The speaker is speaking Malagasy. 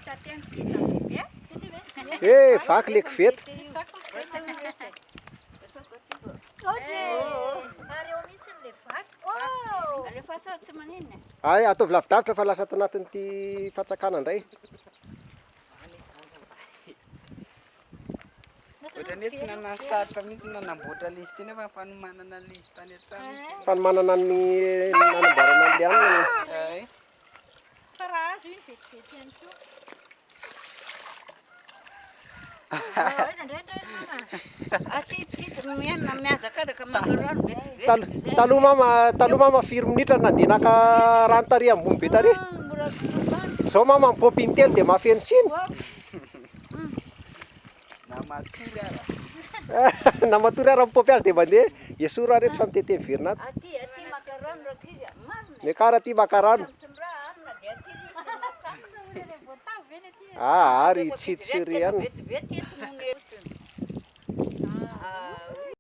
Tateny vita bebe. Vaky le koveta. Ary eo mihitsy le vaky. Alefa sao tsy maninona. Ay, ataovy lavidavitra fa lasa ato anatin'ity fatsakana indray. Ohatrany hoe tsy nanano sarotra mihitsy nanamboatra lay izy ty nefa fanomanana lay izy tany an-trano. Fanomanana ny nanamboarana an'le aniny. Ay. Fa raha azo iny vetivety ihany koa. Aiza indray mama? Aty mianina miazakazaka makarano vetivety. Taloha mama 4 minitra nandeha naka rano tary ambony be tary. Mbola tokotany. Zao mama mipôpy intelo dia mahafeno siny. Namatory ara. Namatory ara mipôpy azy dia mandeha esoro areto fa mitete miverina ato. Aty makarano raha ty marina. Mekara aty makarano. Mitondra amina dia aty saksa hoy any voatavo eny aty. Ary tsy ihany. Vetivety eto noho